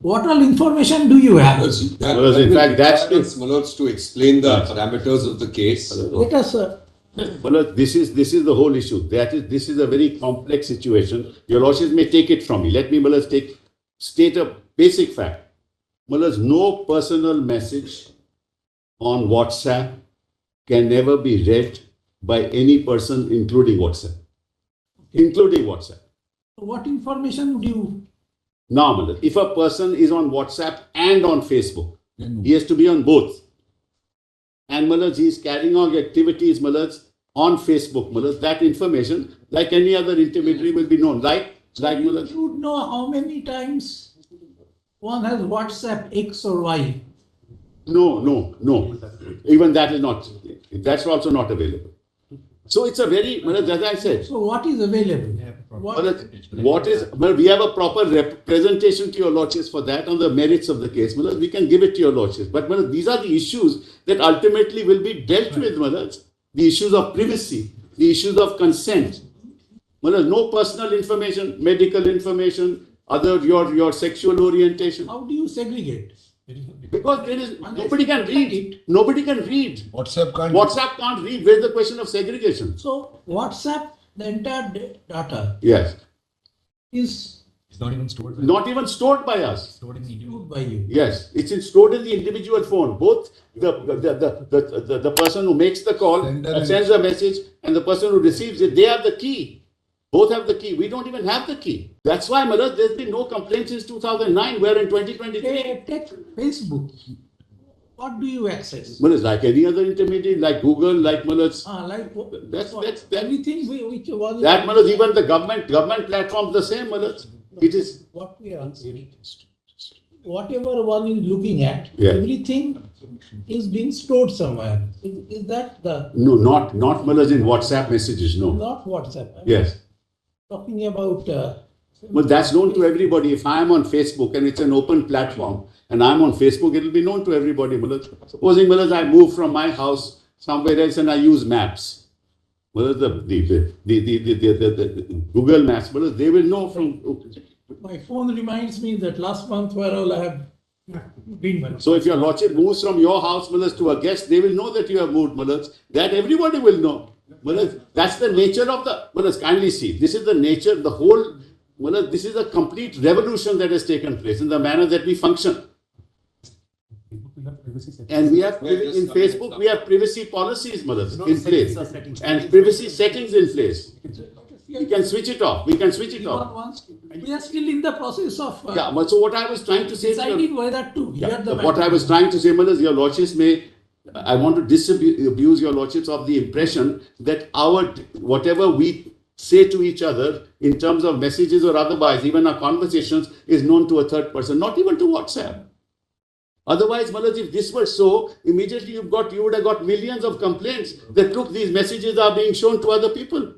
What all information do you have? In fact, that's Manoj to explain the parameters of the case. Let us, Manoj, this is the whole issue. This is a very complex situation. Your lordships may take it from me. Let me, Manoj, state a basic fact. Manoj, no personal message on WhatsApp can never be read by any person, including WhatsApp. Including WhatsApp. what information would you? Now, Manoj, if a person is on WhatsApp and on Facebook, he has to be on both. And Manoj, he is carrying on activities, Manoj, on Facebook, Manoj. That information, like any other intermediary, will be known. Like Manoj. You would know how many times one has WhatsApp X or Y. No. Even that is not. That's also not available. So it's a very, Manoj, as I said. So what is available? Well, we have a proper representation to your lordships for that on the merits of the case. Manoj, we can give it to your lordships. But Manoj, these are the issues that ultimately will be dealt with, Manoj. The issues of privacy, the issues of consent. Manoj, no personal information, medical information, other your sexual orientation. How do you segregate? Because there is nobody can read. Nobody can read. WhatsApp can't read. Where's the question of segregation? So WhatsApp, the entire data Yes. is It's not even stored. Not even stored by us. Stored in stored by you. Yes, it's stored in the individual phone. Both the person who makes the call and sends a message and the person who receives it, they have the key. Both have the key. We don't even have the key. That's why, Manoj, there's been no complaint since 2009. We're in 2023. Take Facebook. What do you access? Manoj, like any other intermediary, like Google, like Manoj. That's everything which was that, Manoj, even the government platforms the same, Manoj. It is what we are saying. Whatever one is looking at, Yeah. everything is being stored somewhere. Is that the no, not Manoj in WhatsApp messages, no. not WhatsApp? Yes. Talking about But that's known to everybody. If I'm on Facebook and it's an open platform and I'm on Facebook, it'll be known to everybody. Manoj. Supposing, Manoj, I move from my house somewhere else and I use maps. Manoj, the Google Maps, Manoj, they will know from. my phone reminds me that last month where all I have been. So if your lordship moves from your house, Manoj, to a guest, they will know that you have moved, Manoj. That everybody will know. Manoj, that's the nature of the. Manoj, kindly see. This is the nature, the whole. Manoj, this is a complete revolution that has taken place in the manner that we function. And we have in Facebook, we have privacy policies, Manoj, in place, and privacy settings in place. We can switch it off. We can switch it off. We are still in the process of Yeah, but so what I was trying to say, deciding whether to hear the what I matter. was trying to say, Manoj, your lordships may. I want to disabuse your lordships of the impression that whatever we say to each other in terms of messages or otherwise, even our conversations, is known to a third person, not even to WhatsApp. Otherwise, Manoj, if this were so, immediately you would have got millions of complaints that look, these messages are being shown to other people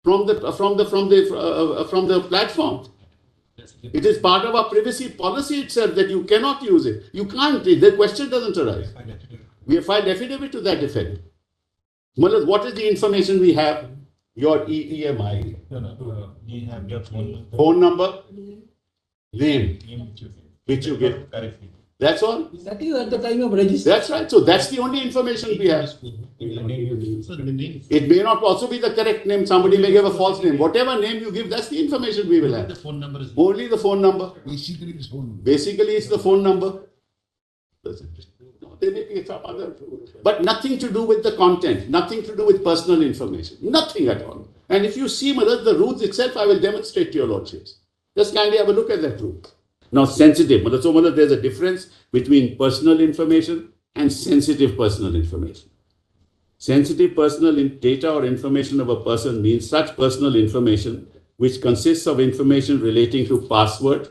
from the platform. It is part of our privacy policy itself that you cannot use it. You can't. The question doesn't arise. We have filed affidavit to that effect. Manoj, what is the information we have? Your EMI. We have your Phone number, name, which you give. That's all. That is at the time of registration. That's right. So that's the only information we have. It may not also be the correct name. Somebody may give a false name. Whatever name you give, that's the information we will have. The phone number is Only the phone number. basically this phone. Basically, it's the phone number. There may be some other, but nothing to do with the content, nothing to do with personal information, nothing at all. And if you see, Manoj, the rules itself, I will demonstrate to your lordships. Just kindly have a look at that rule. Now, sensitive. So, Manoj, there's a difference between personal information and sensitive personal information. Sensitive personal data or information of a person means such personal information which consists of information relating to password,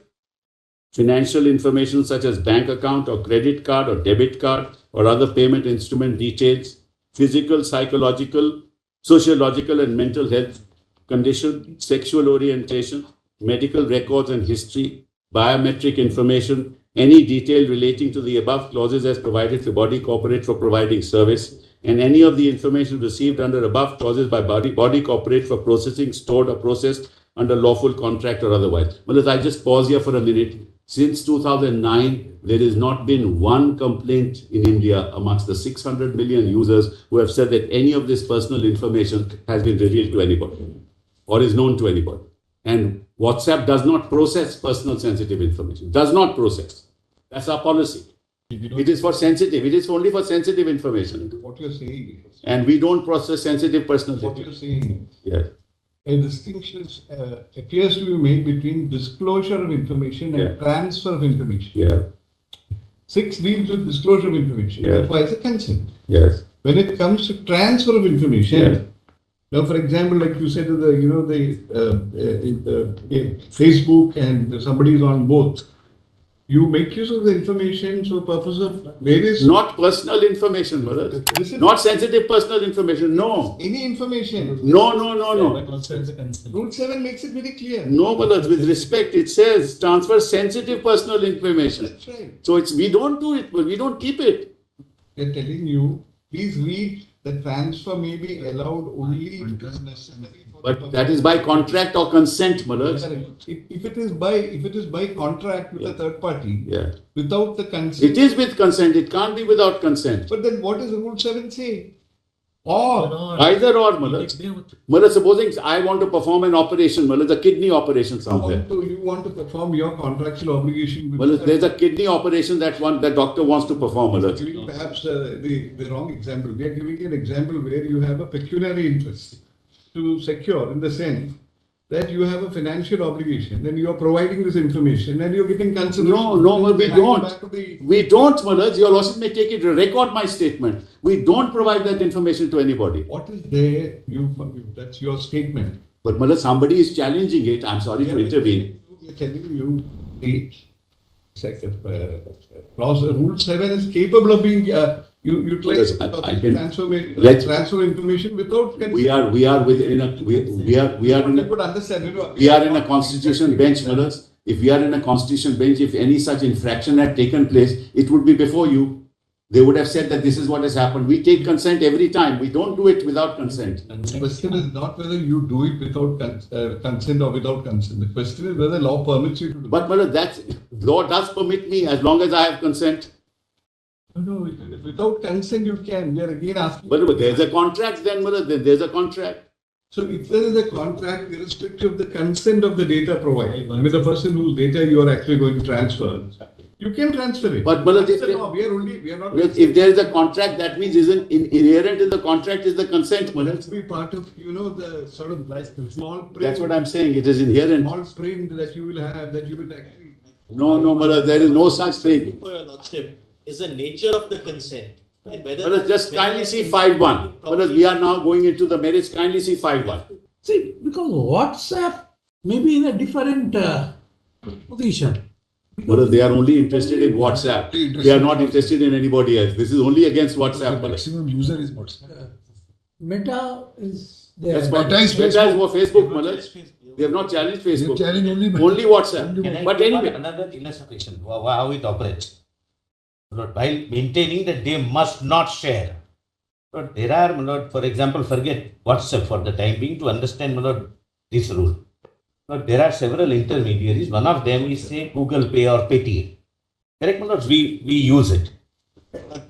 financial information such as bank account or credit card or debit card or other payment instrument details, physical, psychological, sociological and mental health condition, sexual orientation, medical records and history, biometric information, any detail relating to the above clauses as provided to body corporate for providing service, and any of the information received under above clauses by body corporate for processing, stored or processed under lawful contract or otherwise. Well, I just pause here for a minute. Since 2009, there has not been one complaint in India amongst the 600 million users who have said that any of this personal information has been revealed to anybody or is known to anybody. And WhatsApp does not process personal sensitive information, does not process. That's our policy. It is for sensitive. It is only for sensitive information. What you're saying is, And we don't process sensitive personal what data. you're saying is, Yes. a distinction appears to be made between disclosure of information and Yeah. transfer of information. Yeah. 6 deals with disclosure of information, Yeah. requires a consent. Yes. When it comes to transfer of information, Yeah. now, for example, like you said, Facebook and somebody is on both. You make use of the information for purpose of various. Not personal information, brother. This is Not sensitive personal information. No. any information. No, no, no, no. But also as a consent. Rule 7 makes it very clear. No, brother. With respect, it says transfer sensitive personal information. That's right. So we don't do it, but we don't keep it. They're telling you, please read the transfer may be allowed only if it is necessary. For But the that is by contract or consent, brother. Correct. If it is by contract with a third party, Yeah. without the consent. It is with consent. It can't be without consent. But then what does Rule 7 say? Or Either or, mother. Mother, supposing I want to perform an operation, mother, the kidney operation somewhere. you want to perform your contractual obligation with Well, there's a kidney operation that doctor wants to perform, mother. giving perhaps the wrong example. We are giving an example where you have a pecuniary interest to secure in the sense that you have a financial obligation and you are providing this information and you're getting consideration. No, we Back don't. to the- We don't, mother. Your lordship may take it, record my statement. We don't provide that information to anybody. What is there? That's your statement. But mother, somebody is challenging it. I'm sorry to intervene. We are telling you the clause Rule 7 is capable of being utilized Yes, I to can- transfer information without consent. We are within a we are in You a could understand. we are in a constitution bench, mothers. If we are in a constitution bench, if any such infraction had taken place, it would be before you. They would have said that this is what has happened. We take consent every time. We don't do it without consent. The question is not whether you do it without consent or without consent. The question is whether law permits you to do it. But mother, law does permit me as long as I have consent. No, without consent you can. We are again asking. But there's a contract then, mother. There's a contract. So if there is a contract irrespective of the consent of the data provider, I mean the person whose data you are actually going to transfer, you can transfer it. But mother, That's the law. We are not. if there is a contract, that means inherent in the contract is the consent, mother. Let's be part of, the sort of small print. That's what I'm saying. It is inherent. Small print that you will have, that you will actually. No, mother. There is no such thing. For your lordship is the nature of the consent. And whether Mother, just kindly see 5.1. Mother, we are now going into the merits. Kindly see 5.1. See, because WhatsApp may be in a different position. Mother, they are only interested in WhatsApp. They are not interested in anybody else. This is only against WhatsApp. The Mother. maximum user is WhatsApp. Meta is there. That's Meta is Meta is for Facebook, mother. They have not challenged They Facebook. challenge only Only WhatsApp. Can I But give anyway, another illustration how it operates? Lord, while maintaining that they must not share. Lord, there are, Lord, for example, forget WhatsApp for the time being to understand, Lord, this rule. Lord, there are several intermediaries. One of them is say Google Pay or Paytm. Correct, Lord? We use it.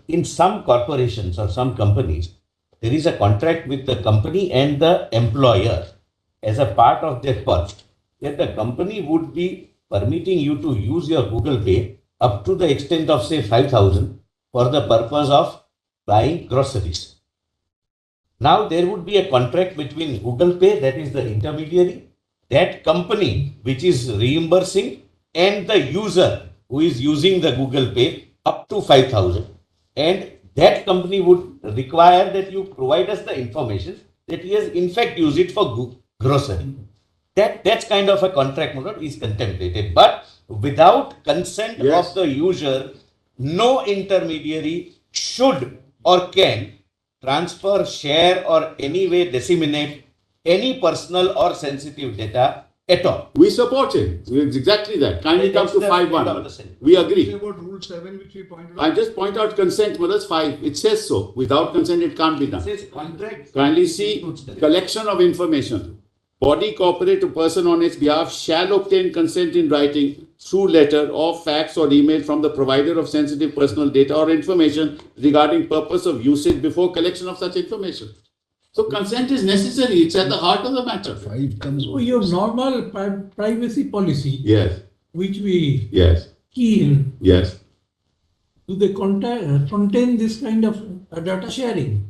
In some corporations or some companies, there is a contract with the company and the employer as a part of their cost, that the company would be permitting you to use your Google Pay up to the extent of say 5,000 for the purpose of buying groceries. Now there would be a contract between Google Pay, that is the intermediary, that company which is reimbursing, and the user who is using the Google Pay up to 5,000, and that company would require that you provide us the information that he has in fact used it for grocery. That's kind of a contract model is contemplated, but without consent Yes. of the user, no intermediary should or can transfer, share, or any way disseminate any personal or sensitive data at all. we support it. It's exactly that. Kindly come That's to the 5.1. end of the mother. sentence. We Say agree. about Rule 7, which we pointed out. I just point out consent, mothers 5. It says so. Without consent, it can't be It done. says contract. Kindly see collection of information. Body corporate or person on its behalf shall obtain consent in writing through letter or fax or email from the provider of sensitive personal data or information regarding purpose of usage before collection of such information. So consent is necessary. It's at the heart of the matter. So your normal privacy policy, Yes, which we yes, key in, yes. do they contain this kind of data sharing?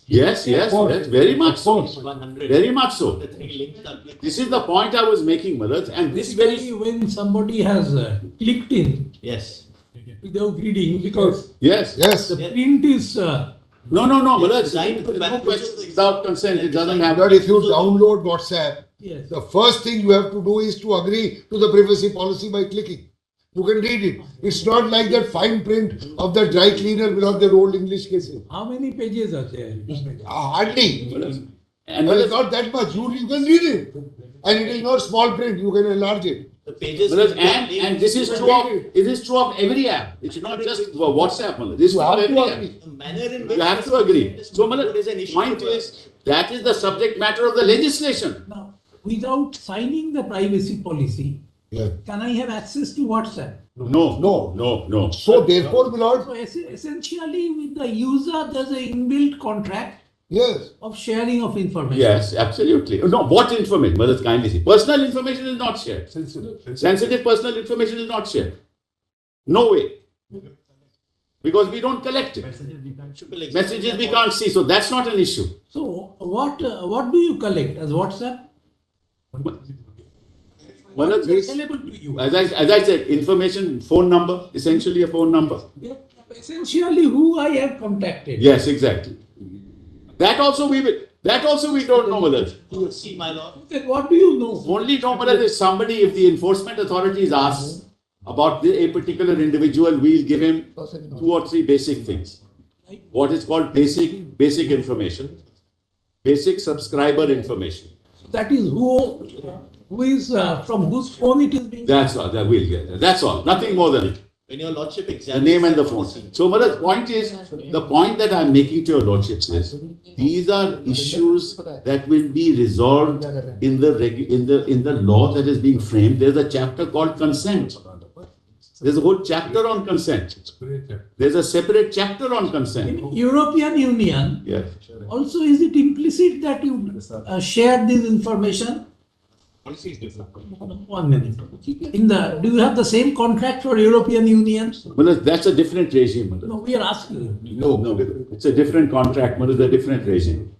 Yes, yes, yes, very much so. 100. Very much so. The three links are This is the point I was making, Malaj, and this very Basically, when somebody has clicked in Yes. without reading, because yes. Yes. the print is No, Malaj. designed to There's no manage- question without consent. It doesn't have. But if you download WhatsApp, yes. the first thing you have to do is to agree to the privacy policy by clicking. You can read it. It's not like that fine print of the dry cleaner without their old English cases. How many pages are there? Hardly. And But it's Malaj, not that much. You can read it. And it is not small print. You can enlarge it. The pages. Malaj, and this is true of every app. It's not just for WhatsApp, Malaj. This is You for have to every app. agree. The manner in which. You have to agree. So, There is an Malaj, issue point to is that is the subject matter of the legislation. Now, without signing the privacy policy, Yeah. can I have access to WhatsApp? No. So therefore, my lord, So essentially, with the user, there's an inbuilt contract yes. of sharing of information. Yes, absolutely. No, what information? Malaj, kindly see. Personal information is not shared. Sensitive personal information is not shared. No way. Because we don't collect it. Messages we can't see, so that's not an issue. So what do you collect as WhatsApp? Malaj, It's available to you. as I said, information, phone number, essentially a phone number. Essentially, who I have contacted. Yes, exactly. That also we don't know, Malaj. See, my lord. Then what do you know? Only know, Malaj, if somebody, if the enforcement authorities ask about a particular individual, we'll give him 2 or 3 basic things. What is called basic information, basic subscriber information. That is who is from whose phone it is being. That's all. That we'll get. That. That's all. Nothing more than it. When your lordship The examines. name and the phone. So, Malaj, the point that I'm making to your lordships is these are issues that will be resolved in the law that is being framed. There's a chapter called consent. There's a whole chapter on consent. There's a separate chapter on consent. European Union. Yes. Also, is it implicit that you share this information? 1 minute. Do you have the same contract for European Union? Malaj, that's a different regime. Malaj. No, we are asking. No, it's a different contract. Malaj, a different regime.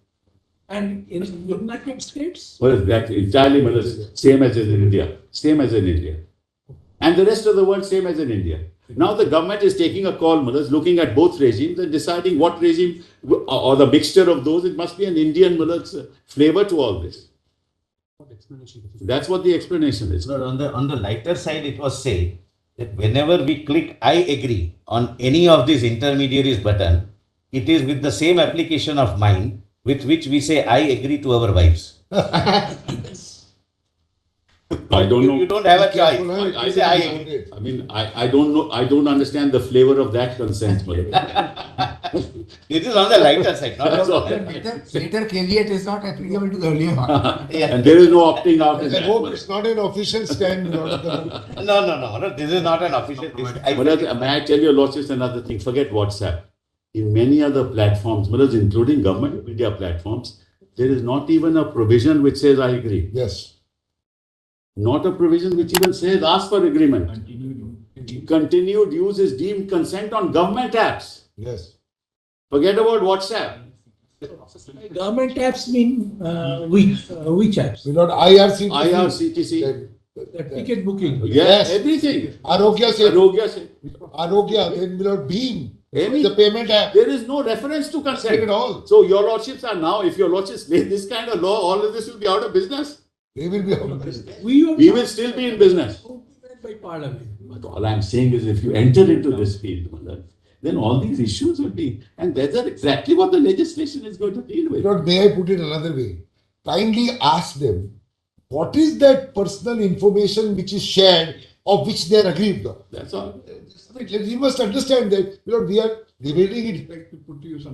And in the United States? Malaj, that entirely, Malaj, same as in India. Same as in India. And the rest of the world, same as in India. Now the government is taking a call, Malaj, looking at both regimes and deciding what regime or the mixture of those. It must be an Indian, Malaj, flavor to all this. That's what the explanation is. Lord, on the lighter side, it was said that whenever we click I agree on any of these intermediaries button, it is with the same application of mind with which we say I agree to our wives. I don't know. You don't have a choice. I You say I agree. I mean, I don't know. I don't understand the flavor of that consent, Malaj. This is on the lighter side, not That's on all. the Later caveat is not applicable to the earlier one. Yeah. And there is no opting out in I that. hope Malaj. it's not an official stand. Lord. No. This is not an official. Malaj, may I tell your lordships another thing? Forget WhatsApp. In many other platforms, Malaj, including government media platforms, there is not even a provision which says I agree. Yes. Not a provision which even says ask for agreement. Continued use is deemed consent on government apps. Yes. Forget about WhatsApp. Government apps mean which apps? We not IRCTC. IRCTC. The ticket booking. Yes, Yes. everything. Arogya se. Arogya se. Arogya. Then we not Beam. Any- The payment app. There is no reference to Take consent. it all. So your lordships are now, if your lordships make this kind of law, all of this will be out of business. They will be out of business. We We will still be in business. by Parliament. But all I'm saying is if you enter into this field, Malaj, then all these issues will be, and that's exactly what the legislation is going to deal with. Lord, may I put it another way? Kindly ask them, what is that personal information which is shared of which they are aggrieved of? That's all. You must understand that, we are debating it. Like to put to you some